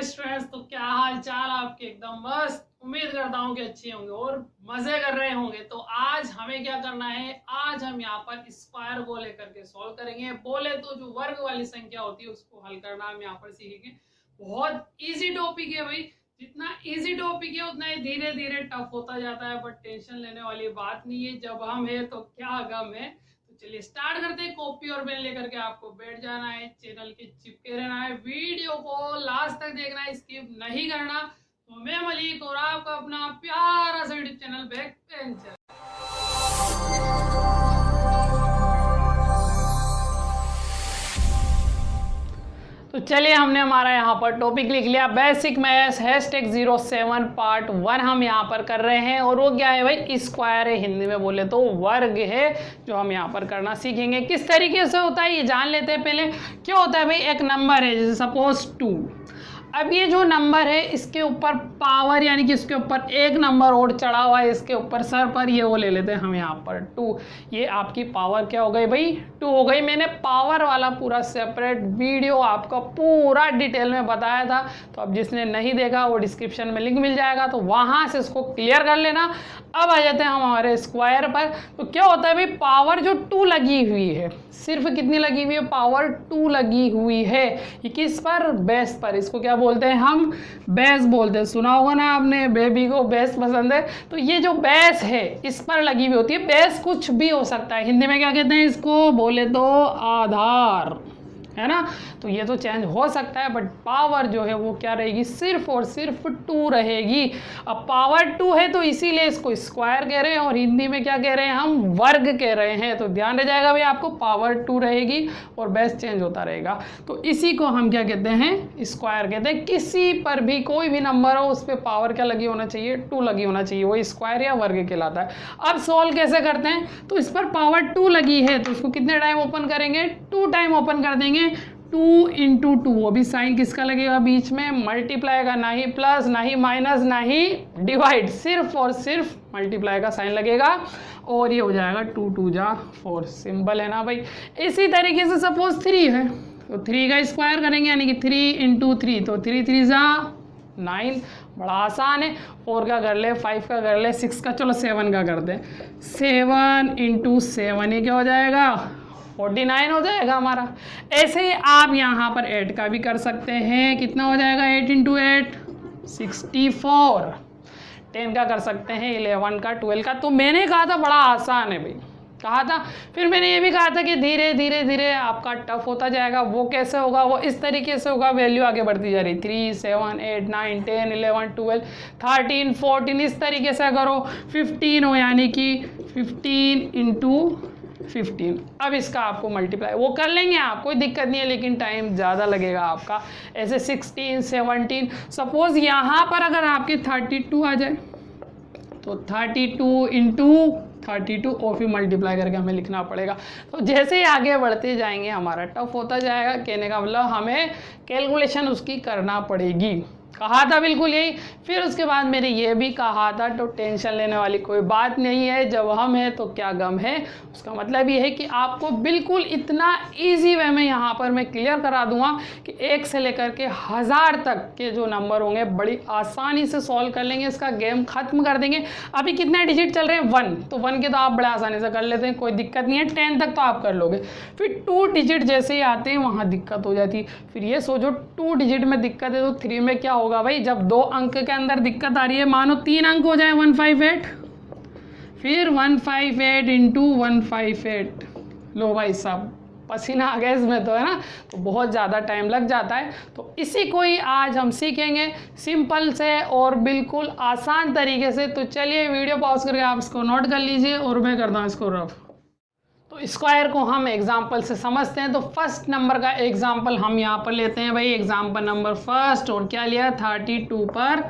Students, तो क्या हाल चाल आपके? एकदम मस्त। उम्मीद करता हूँ कि अच्छे होंगे और मजे कर रहे होंगे। तो आज हमें क्या करना है, आज हम यहाँ पर स्क्वायर को लेकर के सॉल्व करेंगे। बोले तो जो वर्ग वाली संख्या होती है उसको हल करना हम यहाँ पर सीखेंगे। बहुत इजी टॉपिक है भाई, जितना इजी टॉपिक है उतना ही धीरे धीरे टफ होता जाता है, बट टेंशन लेने वाली बात नहीं है। जब हम है तो क्या गम है। तो चलिए स्टार्ट करते हैं। कॉपी और पेन लेकर के आपको बैठ जाना है, चैनल के चिपके रहना है, वीडियो को लास्ट तक देखना है, स्किप नहीं करना। तो मैं मलिक और आपका अपना प्यारा सा यूट्यूब चैनल बैक बेंचर। तो चलिए, हमने हमारा यहाँ पर टॉपिक लिख लिया, बेसिक मैथ्स #07 पार्ट 1 हम यहाँ पर कर रहे हैं। और वो क्या है भाई, स्क्वायर है, हिंदी में बोले तो वर्ग है, जो हम यहाँ पर करना सीखेंगे। किस तरीके से होता है ये जान लेते हैं पहले। क्या होता है भाई, एक नंबर है जैसे सपोज 2। अब ये जो नंबर है इसके ऊपर पावर, यानी कि इसके ऊपर एक नंबर और चढ़ा हुआ है इसके ऊपर सर पर, ये वो ले लेते हैं हम यहाँ पर 2। ये आपकी पावर क्या हो गई भाई, 2 हो गई। मैंने पावर वाला पूरा सेपरेट वीडियो आपका पूरा डिटेल में बताया था, तो अब जिसने नहीं देखा वो डिस्क्रिप्शन में लिंक मिल जाएगा, तो वहाँ से इसको क्लियर कर लेना। अब आ जाते हैं हम हमारे स्क्वायर पर। तो क्या होता है भाई, पावर जो 2 लगी हुई है, सिर्फ कितनी लगी हुई है, पावर 2 लगी हुई है। ये किस पर, बेस पर। इसको क्या बोलते हैं हम, बेस बोलते हैं। सुना होगा ना आपने, बेबी को बेस पसंद है। तो ये जो बेस है इस पर लगी हुई होती है। बेस कुछ भी हो सकता है, हिंदी में क्या कहते हैं इसको, बोले तो आधार, है ना। तो ये तो चेंज हो सकता है, बट पावर जो है वो क्या रहेगी, सिर्फ और सिर्फ 2 रहेगी। अब पावर 2 है तो इसीलिए इसको स्क्वायर कह रहे हैं, और हिंदी में क्या कह रहे हैं हम, वर्ग कह रहे हैं। तो ध्यान रह जाएगा भाई आपको, पावर 2 रहेगी और बेस चेंज होता रहेगा। तो इसी को हम क्या कहते हैं, स्क्वायर कहते हैं। किसी पर भी कोई भी नंबर हो उस पर पावर क्या लगी होना चाहिए, 2 लगी होना चाहिए, वो स्क्वायर या वर्ग कहलाता है। अब सॉल्व कैसे करते हैं, तो इस पर पावर 2 लगी है तो इसको कितने टाइम ओपन करेंगे, 2 टाइम ओपन कर देंगे। 2 × 2, वो भी साइन किसका लगेगा बीच में, मल्टीप्लाई का, ना ही प्लस ना ही माइनस ना ही डिवाइड, सिर्फ और सिर्फ मल्टीप्लाई का साइन लगेगा। और ये हो जाएगा 2 × 2 = 4, सिंपल है ना भाई। इसी तरीके से सपोज 3 है तो 3 का स्क्वायर करेंगे, यानी कि 3 × 3, तो 3 × 3 = 9, बड़ा आसान है। 4 का कर ले, 5 का कर ले, 6 का, चलो 7 का कर दे। 7 × 7 ये क्या हो जाएगा, 49 हो जाएगा हमारा। ऐसे ही आप यहाँ पर 8 का भी कर सकते हैं। कितना हो जाएगा, 8 × 8 64। 10 का कर सकते हैं, 11 का, 12 का। तो मैंने कहा था बड़ा आसान है भाई, कहा था। फिर मैंने ये भी कहा था कि धीरे धीरे धीरे आपका टफ होता जाएगा। वो कैसे होगा, वो इस तरीके से होगा, वैल्यू आगे बढ़ती जा रही, 3 7 8 9 10 11 12 13 14, इस तरीके से अगर हो 15 हो, यानी कि 15 × 15। अब इसका आपको मल्टीप्लाई वो कर लेंगे आप, कोई दिक्कत नहीं है, लेकिन टाइम ज़्यादा लगेगा आपका। ऐसे 16 17, सपोज यहाँ पर अगर आपके 32 आ जाए तो 32 × 32 और फिर मल्टीप्लाई करके हमें लिखना पड़ेगा। तो जैसे ही आगे बढ़ते जाएंगे हमारा टफ होता जाएगा। कहने का मतलब हमें कैलकुलेशन उसकी करना पड़ेगी, कहा था बिल्कुल यही। फिर उसके बाद मैंने ये भी कहा था, तो टेंशन लेने वाली कोई बात नहीं है, जब हम है तो क्या गम है। उसका मतलब ये है कि आपको बिल्कुल इतना इजी वे में यहाँ पर मैं क्लियर करा दूंगा कि 1 से लेकर के 1000 तक के जो नंबर होंगे बड़ी आसानी से सॉल्व कर लेंगे, इसका गेम खत्म कर देंगे। अभी कितने डिजिट चल रहे हैं, 1, तो 1 के तो आप बड़े आसानी से कर लेते हैं, कोई दिक्कत नहीं है। 10 तक तो आप कर लोगे। फिर 2 डिजिट जैसे ही आते हैं वहाँ दिक्कत हो जाती है। फिर ये सोचो 2 डिजिट में दिक्कत है तो 3 में क्या होगा भाई, जब 2 अंक के अंदर दिक्कत आ रही है, मानो 3 अंक हो जाए 158, फिर 158 × 158, लो भाई साहब पसीना आ गया इसमें तो, है ना। तो बहुत ज़्यादा टाइम लग जाता है। तो इसी को ही आज हम सीखेंगे सिंपल से और बिल्कुल आसान तरीके से। तो चलिए वीडियो पॉज करके आप इसको नोट कर लीजिए और मैं करता हूँ इसको रफ। तो स्क्वायर को हम एग्जाम्पल से समझते हैं। तो फर्स्ट नंबर का एग्जाम्पल हम यहाँ पर लेते हैं भाई, एग्जाम्पल नंबर फर्स्ट। और क्या लिया, 32 पर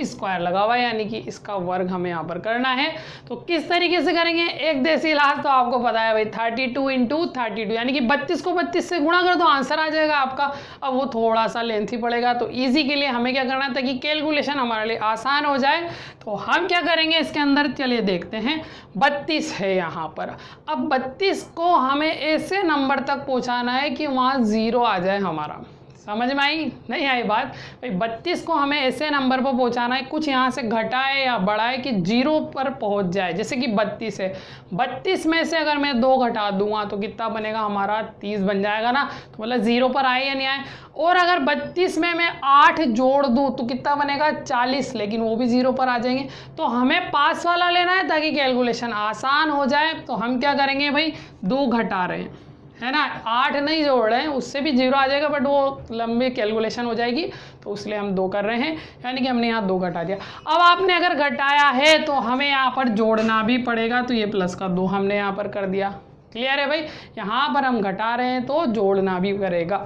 स्क्वायर लगा हुआ है, यानी कि इसका वर्ग हमें यहाँ पर करना है। तो किस तरीके से करेंगे, एक देसी इलाज तो आपको पता है भाई, 32 × 32, यानी कि 32 को 32 से गुणा कर दो, आंसर आ जाएगा आपका। अब वो थोड़ा सा लेंथी पड़ेगा, तो इजी के लिए हमें क्या करना है, ताकि कैलकुलेशन हमारे लिए आसान हो जाए, तो हम क्या करेंगे इसके अंदर, चलिए देखते हैं। 32 है यहाँ पर। अब 32 को हमें ऐसे नंबर तक पहुँचाना है कि वहाँ 0 आ जाए हमारा। समझ में आई नहीं आई बात भाई? 32 को हमें ऐसे नंबर पर पहुंचाना है, कुछ यहाँ से घटाए या बढ़ाए कि 0 पर पहुंच जाए। जैसे कि 32 है, 32 में से अगर मैं 2 घटा दूंगा तो कितना बनेगा हमारा 30 बन जाएगा ना। तो मतलब 0 पर आए या नहीं आए। और अगर 32 में मैं 8 जोड़ दूँ तो कितना बनेगा 40, लेकिन वो भी 0 पर आ जाएंगे। तो हमें पास वाला लेना है ताकि कैलकुलेशन आसान हो जाए। तो हम क्या करेंगे भाई, 2 घटा रहे हैं, है ना, 8 नहीं जोड़ रहे हैं, उससे भी 0 आ जाएगा, बट वो लंबी कैलकुलेशन हो जाएगी, तो इसलिए हम 2 कर रहे हैं, यानी कि हमने यहाँ 2 घटा दिया। अब आपने अगर घटाया है तो हमें यहाँ पर जोड़ना भी पड़ेगा, तो ये प्लस का 2 हमने यहाँ पर कर दिया। क्लियर है भाई? यहाँ पर हम घटा रहे हैं तो जोड़ना भी करेगा।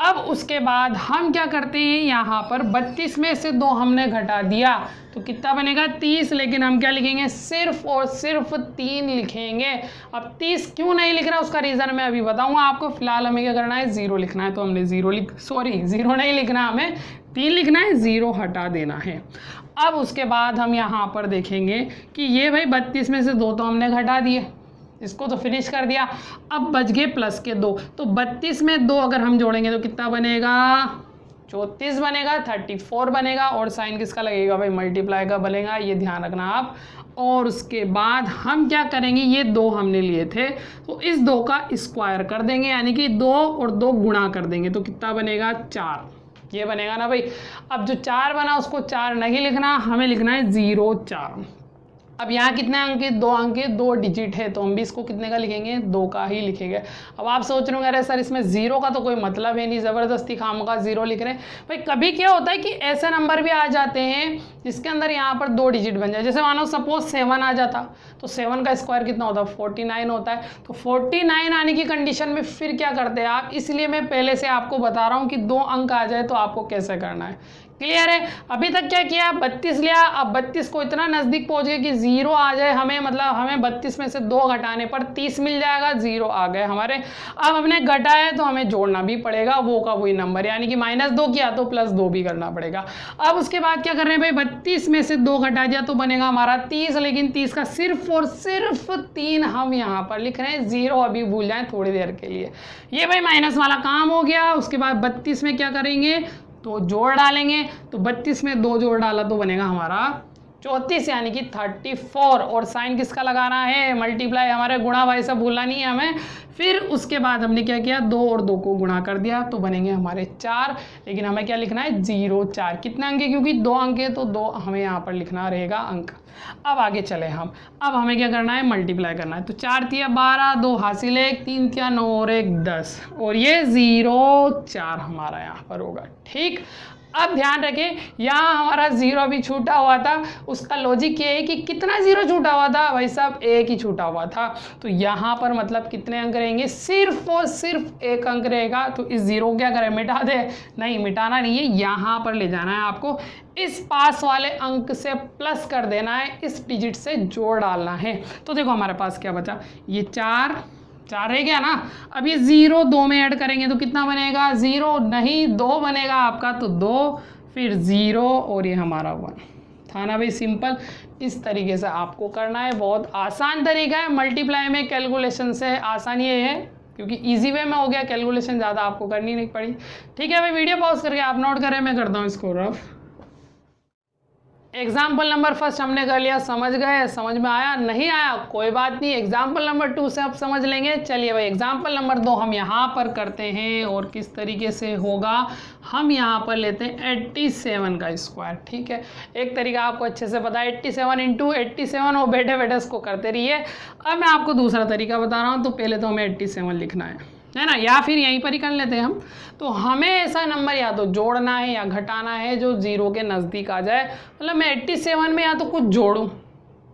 अब उसके बाद हम क्या करते हैं, यहाँ पर 32 में से 2 हमने घटा दिया तो कितना बनेगा 30, लेकिन हम क्या लिखेंगे, सिर्फ और सिर्फ 3 लिखेंगे। अब 30 क्यों नहीं लिख रहा उसका रीज़न मैं अभी बताऊंगा आपको। फिलहाल हमें क्या करना है, 0 लिखना है, तो हमने 0 नहीं लिखना, हमें 3 लिखना है, 0 हटा देना है। अब उसके बाद हम यहाँ पर देखेंगे कि ये भाई 32 में से 2 तो हमने घटा दिए, इसको तो फिनिश कर दिया। अब बच गए प्लस के 2, तो 32 में 2 अगर हम जोड़ेंगे तो कितना बनेगा, 34 बनेगा, 34 बनेगा। और साइन किसका लगेगा भाई, मल्टीप्लाई का बनेगा, ये ध्यान रखना आप। और उसके बाद हम क्या करेंगे, ये 2 हमने लिए थे तो इस 2 का स्क्वायर कर देंगे, यानी कि 2 और 2 गुणा कर देंगे, तो कितना बनेगा 4, ये बनेगा ना भाई। अब जो 4 बना उसको 4 नहीं लिखना, हमें लिखना है 0 4। अब यहाँ कितने अंक है, 2 अंक है, 2 डिजिट है, तो हम भी इसको कितने का लिखेंगे, 2 का ही लिखेंगे। अब आप सोच रहे होंगे अरे सर इसमें 0 का तो कोई मतलब है नहीं, ज़बरदस्ती खामखा 0 लिख रहे हैं। भाई कभी क्या होता है कि ऐसे नंबर भी आ जाते हैं जिसके अंदर यहाँ पर 2 डिजिट बन जाए। जैसे मानो सपोज 7 आ जाता, तो 7 का स्क्वायर कितना होता है, 49 होता है। तो 49 आने की कंडीशन में फिर क्या करते हैं आप, इसलिए मैं पहले से आपको बता रहा हूँ कि 2 अंक आ जाए तो आपको कैसे करना है। क्लियर है? अभी तक क्या किया, 32 लिया, अब 32 को इतना नज़दीक पहुँच गए कि 0 आ जाए हमें, मतलब हमें 32 में से 2 घटाने पर 30 मिल जाएगा, 0 आ गए हमारे। अब हमने घटाया तो हमें जोड़ना भी पड़ेगा, वो का वही नंबर, यानी कि -2 किया तो +2 भी करना पड़ेगा। अब उसके बाद क्या कर रहे हैं भाई, 32 में से 2 घटा दिया तो बनेगा हमारा 30, लेकिन 30 का सिर्फ और सिर्फ 3 हम यहाँ पर लिख रहे हैं, 0 अभी भूल जाएँ थोड़ी देर के लिए। ये भाई माइनस वाला काम हो गया। उसके बाद 32 में क्या करेंगे, तो जोड़ डालेंगे, तो 32 में 2 जोड़ डाला तो बनेगा हमारा 34, यानी कि 34। और साइन किसका लगाना है, मल्टीप्लाई, हमारे गुणा भाई से भूलना नहीं है हमें। फिर उसके बाद हमने क्या किया, 2 और 2 को गुणा कर दिया तो बनेंगे हमारे 4, लेकिन हमें क्या लिखना है 0 4। कितने अंक है, क्योंकि 2 अंक है तो 2 हमें यहाँ पर लिखना रहेगा अंक। अब आगे चले हम, अब हमें क्या करना है, मल्टीप्लाई करना है। तो 4 तिया 12, 2 हासिल 1, 3 तिया 9 और 1 10, और ये 0 4 हमारा यहाँ पर होगा। ठीक, अब ध्यान रखें यहाँ हमारा 0 अभी छूटा हुआ था, उसका लॉजिक ये है कि कितना 0 छूटा हुआ था भाई साहब, 1 ही छूटा हुआ था। तो यहाँ पर मतलब कितने अंक रहेंगे, सिर्फ और सिर्फ 1 अंक रहेगा। तो इस 0 को क्या करें, मिटा दे, नहीं मिटाना नहीं है, यहाँ पर ले जाना है आपको, इस पास वाले अंक से प्लस कर देना है, इस डिजिट से जोड़ डालना है। तो देखो हमारे पास क्या बचा, ये 4 रह गया ना। अब ये 0 2 में ऐड करेंगे तो कितना बनेगा, 0 नहीं 2 बनेगा आपका, तो 2 फिर 0 और ये हमारा 1 था ना भाई, सिंपल। इस तरीके से आपको करना है, बहुत आसान तरीका है मल्टीप्लाई में। कैलकुलेशन से आसान ये है क्योंकि इजी वे में हो गया, कैलकुलेशन ज़्यादा आपको करनी नहीं पड़ी। ठीक है भाई, वीडियो पॉज करके आप नोट करें, मैं करता हूँ इसको रफ। एग्जाम्पल नंबर फर्स्ट हमने कर लिया, समझ गए, समझ में आया, नहीं आया कोई बात नहीं, एग्जाम्पल नंबर 2 से आप समझ लेंगे। चलिए भाई एग्जाम्पल नंबर 2 हम यहाँ पर करते हैं, और किस तरीके से होगा, हम यहाँ पर लेते हैं 87 का स्क्वायर। ठीक है, एक तरीका आपको अच्छे से पता है, 87 × 87, और बैठे बैठे इसको करते रहिए। अब मैं आपको दूसरा तरीका बता रहा हूँ, तो पहले तो हमें 87 लिखना है ना, या फिर यहीं पर ही कर लेते हैं हम। तो हमें ऐसा नंबर या तो जोड़ना है या घटाना है जो 0 के नज़दीक आ जाए। मतलब मैं 87 में या तो कुछ जोड़ूं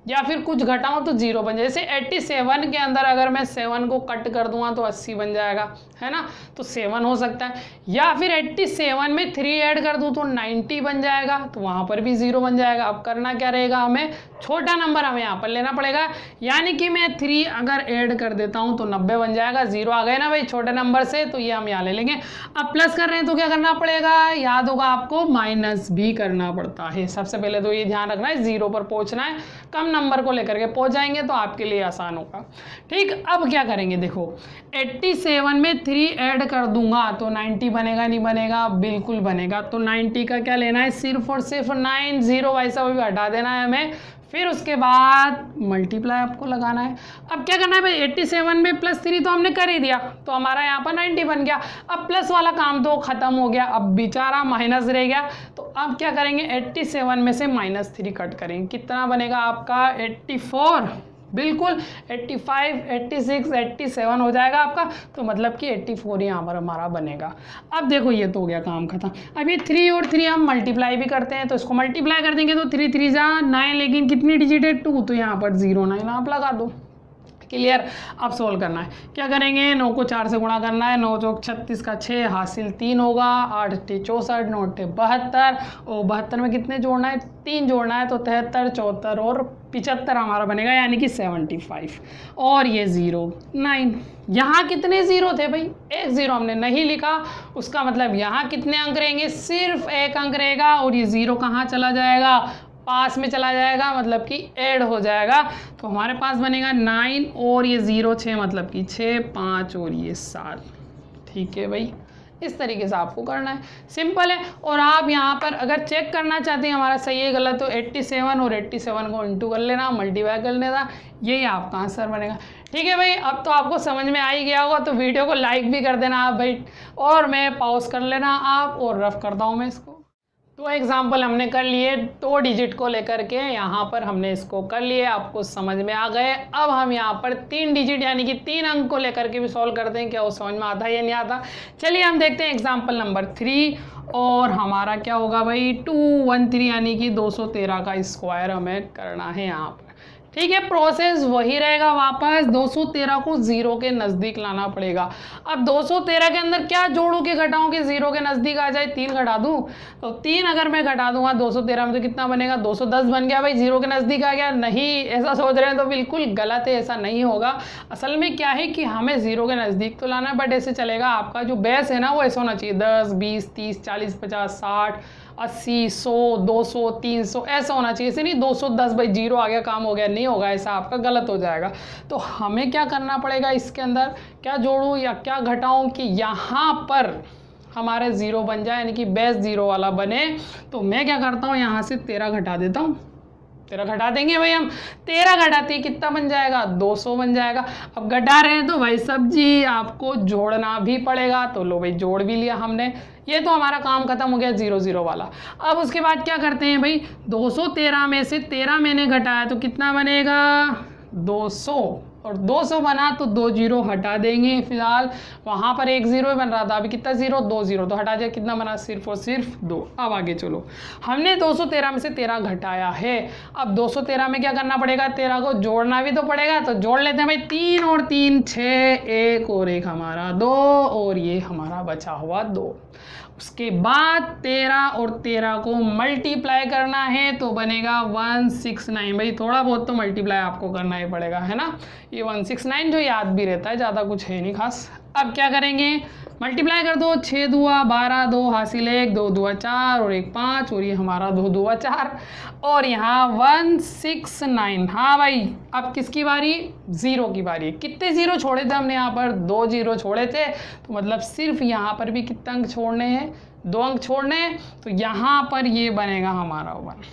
या फिर कुछ घटाऊं तो 0 बन जाए। जैसे 87 के अंदर अगर मैं 7 को कट कर दूंगा तो 80 बन जाएगा, है ना, तो 7 हो सकता है। या फिर 87 में 3 ऐड कर दूं तो 90 बन जाएगा, तो वहाँ पर भी 0 बन जाएगा। अब करना क्या रहेगा, हमें छोटा नंबर हमें यहाँ पर लेना पड़ेगा, यानी कि मैं 3 अगर ऐड कर देता हूँ तो 90 बन जाएगा। 0 आ गए ना भाई छोटे नंबर से, तो ये हम यहाँ ले लेंगे। अब प्लस कर रहे हैं तो क्या करना पड़ेगा, याद होगा आपको, माइनस भी करना पड़ता है। सबसे पहले तो ये ध्यान रखना है 0 पर पहुँचना है, कम नंबर को लेकर के पहुंच जाएंगे तो आपके लिए आसान होगा। ठीक, अब क्या करेंगे, देखो 87 में 3 ऐड कर दूंगा तो 90 बनेगा, नहीं बनेगा? बिल्कुल बनेगा। तो 90 का क्या लेना है, सिर्फ और सिर्फ 9, 0 वैसा भी हटा देना है हमें, फिर उसके बाद मल्टीप्लाई आपको लगाना है। अब क्या करना है भाई, 87 में +3 तो हमने कर ही दिया, तो हमारा यहाँ पर 90 बन गया। अब प्लस वाला काम तो खत्म हो गया, अब बेचारा माइनस रह गया। तो अब क्या करेंगे, 87 में से -3 कट करेंगे, कितना बनेगा आपका 84, बिल्कुल 85, 86, 87 हो जाएगा आपका। तो मतलब कि 84 यहाँ पर हमारा बनेगा। अब देखो ये तो हो गया काम खत्म। अब ये 3 और 3 हम मल्टीप्लाई भी करते हैं, तो इसको मल्टीप्लाई कर देंगे तो 3 3 जा 9, लेकिन कितनी डिजिट है 2, तो यहाँ पर 09 आप लगा दो। क्लियर। अब सोल्व करना है, क्या करेंगे, 9 को 4 से गुणा करना है, 9 चौक 36 का 6 हासिल 3 होगा, 8 64, 9 72, और 72 में कितने जोड़ना है, 3 जोड़ना है, तो 73, 74 और 75 हमारा बनेगा, यानी कि 75। और ये 09, यहाँ कितने ज़ीरो थे भाई, एक ज़ीरो हमने नहीं लिखा, उसका मतलब यहाँ कितने अंक रहेंगे, सिर्फ एक अंक रहेगा, और ये 0 कहाँ चला जाएगा, पास में चला जाएगा, मतलब कि ऐड हो जाएगा। तो हमारे पास बनेगा 9 और ये 0 6, मतलब कि 6 5 और ये 7। ठीक है भाई, इस तरीके से आपको करना है, सिंपल है। और आप यहाँ पर अगर चेक करना चाहते हैं हमारा सही है गलत, तो 87 और 87 को इंटू कर लेना, मल्टीप्लाई कर लेना, यही आपका आंसर बनेगा। ठीक है भाई, अब तो आपको समझ में आ ही गया होगा, तो वीडियो को लाइक भी कर देना आप भाई, और मैं पॉज कर लेना आप, और रफ करता हूँ मैं इसको। तो एग्जाम्पल हमने कर लिए 2 डिजिट को लेकर के, यहाँ पर हमने इसको कर लिए, आपको समझ में आ गए। अब हम यहाँ पर 3 डिजिट यानी कि 3 अंक को लेकर के भी सॉल्व करते हैं, क्या वो समझ में आता है या नहीं आता। चलिए हम देखते हैं एग्जाम्पल नंबर 3, और हमारा क्या होगा भाई 213, यानी कि 213 का स्क्वायर हमें करना है यहाँ पर। ठीक है, प्रोसेस वही रहेगा, वापस 213 को 0 के नज़दीक लाना पड़ेगा। अब 213 के अंदर क्या जोड़ूं कि घटाऊं कि 0 के नज़दीक आ जाए, 3 घटा दूं, तो 3 अगर मैं घटा दूंगा 213 में तो कितना बनेगा, 210 बन गया भाई, 0 के नज़दीक आ गया। नहीं, ऐसा सोच रहे हैं तो बिल्कुल गलत है, ऐसा नहीं होगा। असल में क्या है कि हमें 0 के नज़दीक तो लाना है, बट ऐसे चलेगा, आपका जो बेस है ना वो ऐसा होना चाहिए, 10 20 30 40 50 60 80 100 200 300 ऐसा होना चाहिए, ऐसे नहीं 210 भाई 0 आ गया काम हो गया, नहीं होगा ऐसा, आपका गलत हो जाएगा। तो हमें क्या करना पड़ेगा, इसके अंदर क्या जोड़ूं या क्या घटाऊं कि यहाँ पर हमारे 0 बन जाए, यानी कि बेस 0 वाला बने। तो मैं क्या करता हूँ, यहाँ से 13 घटा देता हूँ, 13 घटा देंगे भाई हम, 13 घटाते कितना बन जाएगा, 200 बन जाएगा। अब घटा रहे हैं तो भाई सब्जी आपको जोड़ना भी पड़ेगा, तो लो भाई जोड़ भी लिया हमने, ये तो हमारा काम खत्म हो गया 0 0 वाला। अब उसके बाद क्या करते हैं भाई, 213 में से 13 मैंने घटाया तो कितना बनेगा 200, और 200 बना तो 2 0 हटा देंगे, फिलहाल वहाँ पर 1 0 बन रहा था, अभी कितना 0 2 0, तो हटा दिया, कितना बना सिर्फ और सिर्फ 2। अब आगे चलो, हमने 213 में से 13 घटाया है, अब 213 में क्या करना पड़ेगा, 13 को जोड़ना भी तो पड़ेगा, तो जोड़ लेते हैं भाई, 3 और 3 6, 1 और 1 हमारा 2, और ये हमारा बचा हुआ 2। उसके बाद 13 और 13 को मल्टीप्लाई करना है, तो बनेगा 169। भाई थोड़ा बहुत तो मल्टीप्लाई आपको करना ही पड़ेगा, है ना, ये 169 जो याद भी रहता है, ज़्यादा कुछ है नहीं खास। अब क्या करेंगे, मल्टीप्लाई कर दो, 6 दुआ 12, 2 हासिल 1, 2 दुआ 4 और 1 5, और ये हमारा 2 दुआ 4, और यहाँ 169। हाँ भाई, अब किसकी बारी, 0 की बारी है। कितने 0 छोड़े थे हमने, यहाँ पर 2 0 छोड़े थे, तो मतलब सिर्फ यहाँ पर भी कितने अंक छोड़ने हैं, 2 अंक छोड़ने हैं, तो यहाँ पर ये बनेगा हमारा 1।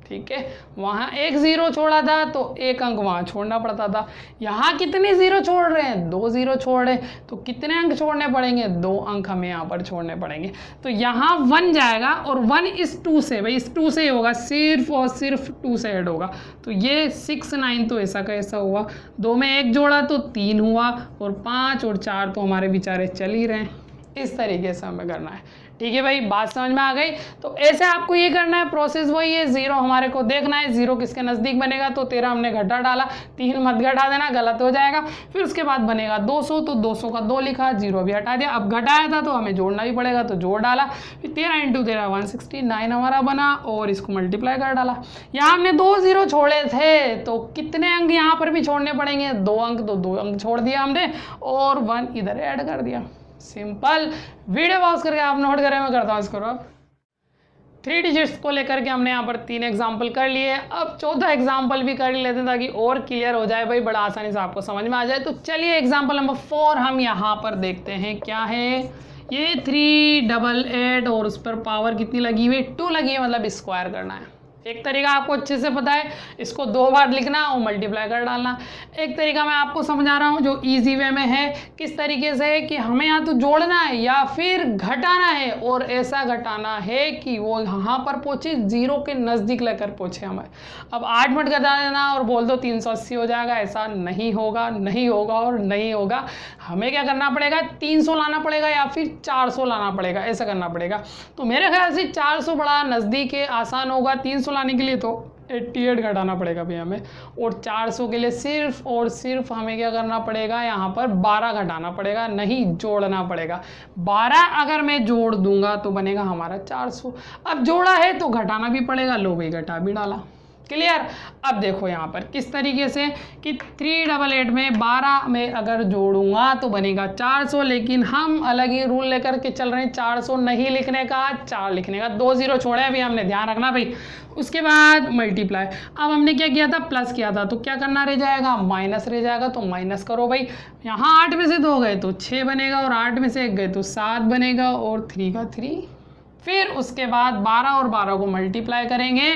ठीक है, वहाँ 1 0 छोड़ा था तो 1 अंक वहाँ छोड़ना पड़ता था, यहाँ कितने 0 छोड़ रहे हैं, 2 0 छोड़ रहे हैं, तो कितने अंक छोड़ने पड़ेंगे, 2 अंक हमें यहाँ पर छोड़ने पड़ेंगे। तो यहाँ 1 जाएगा, और 1 इस 2 से, भाई इस 2 से होगा, सिर्फ और सिर्फ 2 से ऐड होगा, तो ये 69 तो ऐसा का ऐसा हुआ, 2 में 1 जोड़ा तो 3 हुआ, और 5 और 4 तो हमारे बेचारे चल ही रहे हैं। इस तरीके से हमें करना है। ठीक है भाई, बात समझ में आ गई। तो ऐसे आपको ये करना है, प्रोसेस वही है, 0 हमारे को देखना है, 0 किसके नज़दीक बनेगा, तो 13 हमने घटा डाला, 3 मत घटा देना, गलत हो जाएगा। फिर उसके बाद बनेगा 200, तो 200 का 2 लिखा, 0 भी हटा दिया। अब घटाया था तो हमें जोड़ना भी पड़ेगा, तो जोड़ डाला, फिर 13 × 13 169 हमारा बना, और इसको मल्टीप्लाई कर डाला। यहाँ हमने 2 0 छोड़े थे, तो कितने अंक यहाँ पर भी छोड़ने पड़ेंगे, 2 अंक, तो 2 अंक छोड़ दिया हमने, और 1 इधर ऐड कर दिया। सिंपल। वीडियो पॉज करके आप नोट करें, मैं करता हूँ इसको अब। 3 डिजिट्स को लेकर के हमने यहाँ पर 3 एग्जाम्पल कर लिए। अब चौथा एग्जाम्पल भी कर लेते हैं ताकि और क्लियर हो जाए भाई, बड़ा आसानी से आपको समझ में आ जाए। तो चलिए एग्जाम्पल नंबर 4 हम यहाँ पर देखते हैं क्या है। ये 388 और उस पर पावर कितनी लगी हुई, 2 लगी है, मतलब स्क्वायर करना है। एक तरीका आपको अच्छे से पता है, इसको 2 बार लिखना और मल्टीप्लाई कर डालना। एक तरीका मैं आपको समझा रहा हूँ जो इजी वे में है, किस तरीके से कि हमें यहाँ तो जोड़ना है या फिर घटाना है, और ऐसा घटाना है कि वो यहाँ पर पहुँचे 0 के नज़दीक लेकर पहुँचे हमें। अब 8 मिनट घटा देना और बोल दो 380 हो जाएगा, ऐसा नहीं होगा, नहीं होगा और नहीं होगा। हमें क्या करना पड़ेगा, 300 लाना पड़ेगा या फिर 400 लाना पड़ेगा, ऐसा करना पड़ेगा। तो मेरे ख्याल से 400 बड़ा नज़दीक है, आसान होगा। 300 लाने के लिए तो 88 घटाना पड़ेगा भैया हमें, और 400 के लिए सिर्फ और सिर्फ हमें क्या करना पड़ेगा, यहाँ पर 12 घटाना पड़ेगा, नहीं जोड़ना पड़ेगा। 12 अगर मैं जोड़ दूंगा तो बनेगा हमारा 400। अब जोड़ा है तो घटाना भी पड़ेगा, लो भाई घटा भी डाला। क्लियर। अब देखो यहाँ पर किस तरीके से कि 388 में 12 में अगर जोड़ूंगा तो बनेगा 400, लेकिन हम अलग ही रूल लेकर के चल रहे हैं, 400 नहीं लिखने का, 4 लिखने का। 2 0 छोड़े अभी हमने, ध्यान रखना भाई। उसके बाद मल्टीप्लाई। अब हमने क्या किया था, प्लस किया था, तो क्या करना रह जाएगा, माइनस रह जाएगा, तो माइनस करो भाई। यहाँ 8 में से 2 गए तो 6 बनेगा, और 8 में से 1 गए तो 7 बनेगा, और 3 का 3। फिर उसके बाद 12 और 12 को मल्टीप्लाई करेंगे,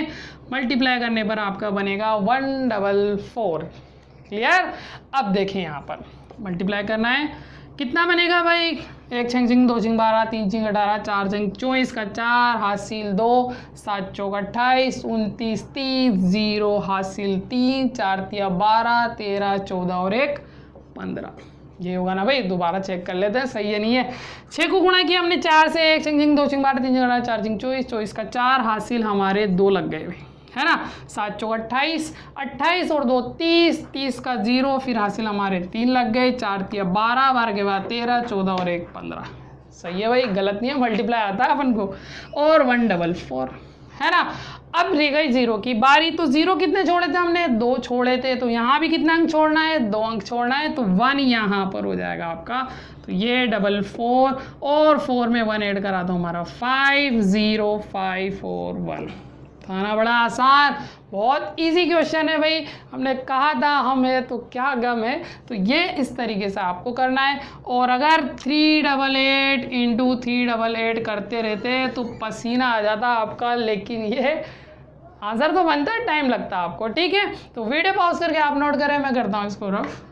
मल्टीप्लाई करने पर आपका बनेगा 144। क्लियर। अब देखें यहाँ पर मल्टीप्लाई करना है, कितना बनेगा भाई, 1 छंग छंग 2 छंग 12 3 छंग 18 4 छंग 24 का 4 हासिल 2 7 चौक 28 29 30 0 हासिल 3 4 तिया 12 13 14 और 1 15। ये होगा ना भाई, दोबारा चेक कर लेते हैं सही है नहीं है। 6 को गुणा किया हमने 4 से, 1 छंग छंग 2 छंग 12 3 छंग 18 4 छंग 24 24 का 4 हासिल हमारे 2 लग गए भाई, है ना। 7 चौक 28 28 और 2 30 30 का 0, फिर हासिल हमारे 3 लग गए, 4 तिया 12 12 के बाद 13 14 और 1 15। सही है भाई, गलत नहीं है, मल्टीप्लाई आता है अपन को। और 144, है ना। अब रह गई 0 की बारी, तो 0 कितने छोड़े थे हमने, 2 छोड़े थे, तो यहाँ भी कितना अंक छोड़ना है, 2 अंक छोड़ना है, तो 1 यहाँ पर हो जाएगा आपका। तो ये 44 और 4 में 1 ऐड करा तो हमारा 5 0 5 और 1। था ना बड़ा आसान, बहुत इजी क्वेश्चन है भाई। हमने कहा था हमें तो क्या गम है। तो ये इस तरीके से आपको करना है। और अगर 388 इंटू 388 करते रहते तो पसीना आ जाता आपका, लेकिन ये आंसर तो बनता है, टाइम लगता है आपको। ठीक है, तो वीडियो पॉज करके आप नोट करें, मैं करता हूँ इसको रफ।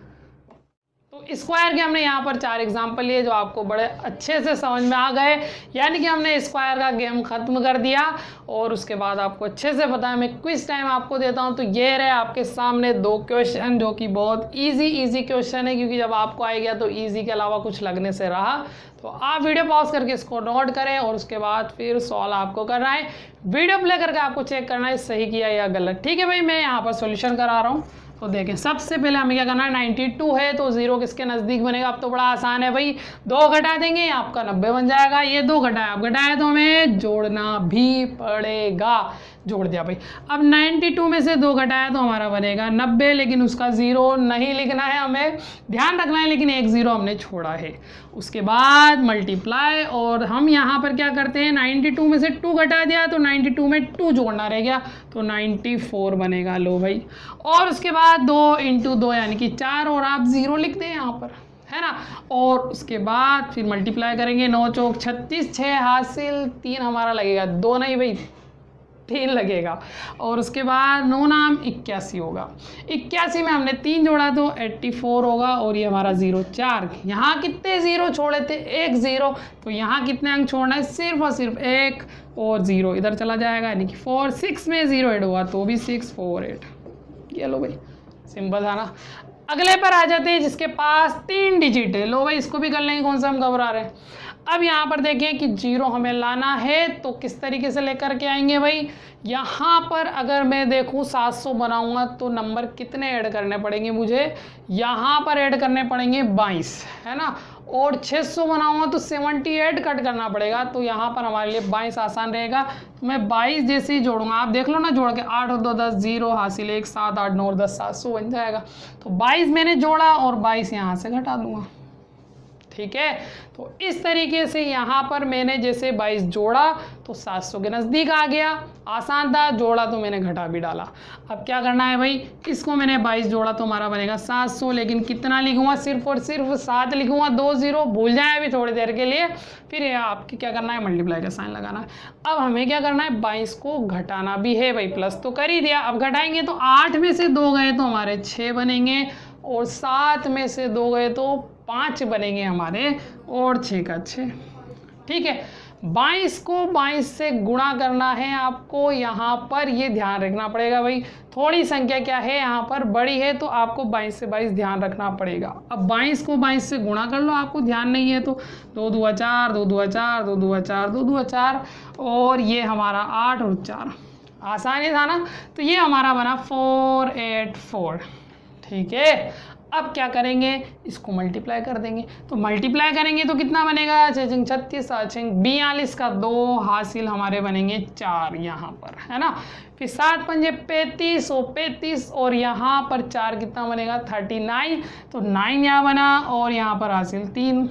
तो स्क्वायर के हमने यहाँ पर 4 एग्जाम्पल लिए जो आपको बड़े अच्छे से समझ में आ गए, यानी कि हमने स्क्वायर का गेम ख़त्म कर दिया। और उसके बाद आपको अच्छे से पता है, मैं क्विज टाइम आपको देता हूँ। तो ये रहे आपके सामने 2 क्वेश्चन जो कि बहुत इजी क्वेश्चन है, क्योंकि जब आपको आ गया तो इजी के अलावा कुछ लगने से रहा। तो आप वीडियो पॉज करके इसको नोट करें और उसके बाद फिर सॉल्व आपको करना है। वीडियो प्ले करके आपको चेक करना है सही किया या गलत। ठीक है भाई, मैं यहाँ पर सोल्यूशन करा रहा हूँ। तो देखें, सबसे पहले हमें क्या करना है, 92 है तो 0 किसके नज़दीक बनेगा। अब तो बड़ा आसान है भाई, 2 घटा देंगे आपका 90 बन जाएगा। ये 2 घटाया, आप घटाए तो हमें जोड़ना भी पड़ेगा। जोड़ दिया भाई। अब 92 में से 2 घटाया तो हमारा बनेगा 90, लेकिन उसका 0 नहीं लिखना है, हमें ध्यान रखना है, लेकिन 1 0 हमने छोड़ा है। उसके बाद मल्टीप्लाई, और हम यहाँ पर क्या करते हैं, 92 में से 2 घटा दिया तो 92 में 2 जोड़ना रह गया, तो 94 बनेगा। लो भाई, और उसके बाद 2 इंटू 2 यानी कि 4, और आप 0 लिख दें यहाँ पर, है ना। और उसके बाद फिर मल्टीप्लाई करेंगे, 9 चौक 36 6 हासिल 3 हमारा लगेगा, 2 नहीं भाई 3 लगेगा। और उसके बाद 9 नाम 81 होगा। 81 में हमने 3 जोड़ा तो 84 होगा, और ये हमारा 0 4। यहाँ कितने 0 छोड़े थे, 1 0, तो यहाँ कितने अंक छोड़ना है, सिर्फ और सिर्फ 1 और 0 इधर चला जाएगा, यानी कि 4 6 में 0 ऐड हुआ तो भी 6 4 8। ये लो भाई, सिंपल था ना। अगले पर आ जाते हैं जिसके पास 3 डिजिट है। लो भाई, इसको भी कर लेंगे, कौन सा हम घबरा रहे हैं। अब यहाँ पर देखें कि 0 हमें लाना है, तो किस तरीके से लेकर के आएंगे भाई। यहाँ पर अगर मैं देखूँ 700 बनाऊँगा तो नंबर कितने ऐड करने पड़ेंगे मुझे, यहाँ पर ऐड करने पड़ेंगे 22, है ना। और 600 बनाऊँगा तो 78 कट करना पड़ेगा, तो यहाँ पर हमारे लिए 22 आसान रहेगा। तो मैं 22 जैसे ही जोड़ूंगा, आप देख लो ना जोड़ के, 8 और 2 10 0 हासिल 1 7 8 9 और 10 700 बन जाएगा। तो 22 मैंने जोड़ा और 22 यहाँ से घटा दूंगा। ठीक है। तो इस तरीके से यहाँ पर मैंने जैसे 22 जोड़ा तो 700 के नज़दीक आ गया, आसान था, जोड़ा तो मैंने घटा भी डाला। अब क्या करना है भाई, इसको मैंने 22 जोड़ा तो हमारा बनेगा 700, लेकिन कितना लिखूँगा, सिर्फ और सिर्फ 7 लिखूँगा, 2 0 भूल जाए अभी थोड़ी देर के लिए, फिर आपकी क्या करना है, मल्टीप्लाई का साइन लगाना है। अब हमें क्या करना है, 22 को घटाना भी है भाई, प्लस तो कर ही दिया, अब घटाएंगे तो 8 में से 2 गए तो हमारे 6 बनेंगे, और 7 में से 2 गए तो 5 बनेंगे हमारे, और 6 का 6, ठीक है। 22 को 22 से गुणा करना है आपको, यहाँ पर ये ध्यान रखना पड़ेगा भाई, थोड़ी संख्या क्या है यहाँ पर बड़ी है तो आपको 22 से 22 ध्यान रखना पड़ेगा। अब 22 को 22 से गुणा कर लो, आपको ध्यान नहीं है तो 2 दूआ 4, 2 दूआ 4, 2 दूआ 4, 2 दूआ 4, और ये हमारा 8 और 4, आसानी था ना। तो ये हमारा बना 484, ठीक है। अब क्या करेंगे, इसको मल्टीप्लाई कर देंगे, तो मल्टीप्लाई करेंगे तो कितना बनेगा, 36, 42 का 2 हासिल हमारे बनेंगे 4 यहाँ पर, है ना। फिर 7 पंजे 35 और 35, और यहाँ पर 4 कितना बनेगा, 39, तो 9 यहाँ बना, और यहाँ पर हासिल 3,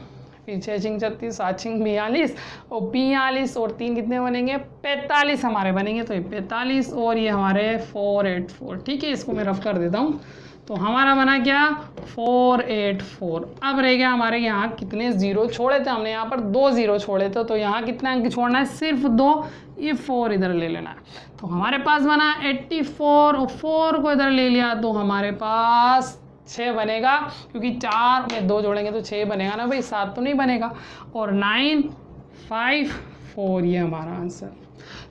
फिर 6 36, 7 42, और 42 और 3 कितने बनेंगे, 45 हमारे बनेंगे, तो ये 45 और ये हमारे 484, ठीक है। इसको मैं रफ कर देता हूँ, तो हमारा बना क्या, 484। अब रह गया हमारे यहाँ कितने ज़ीरो छोड़े थे हमने, यहाँ पर 2 ज़ीरो छोड़े थे, तो यहाँ कितना अंक छोड़ना है, सिर्फ 2, ये 4 इधर ले लेना है। तो हमारे पास बना 84, और 4 को इधर ले लिया तो हमारे पास 6 बनेगा, क्योंकि 4 में 2 जोड़ेंगे तो 6 बनेगा ना भाई, 7 तो नहीं बनेगा, और 9 5 4 ये हमारा आंसर।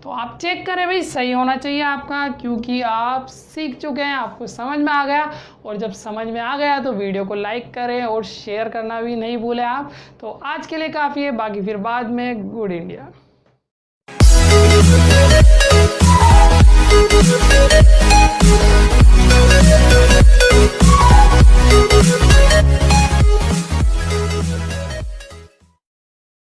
तो आप चेक करें भाई, सही होना चाहिए आपका, क्योंकि आप सीख चुके हैं, आपको समझ में आ गया, और जब समझ में आ गया तो वीडियो को लाइक करें और शेयर करना भी नहीं भूलें आप। तो आज के लिए काफ़ी है, बाकी फिर बाद में। Good India.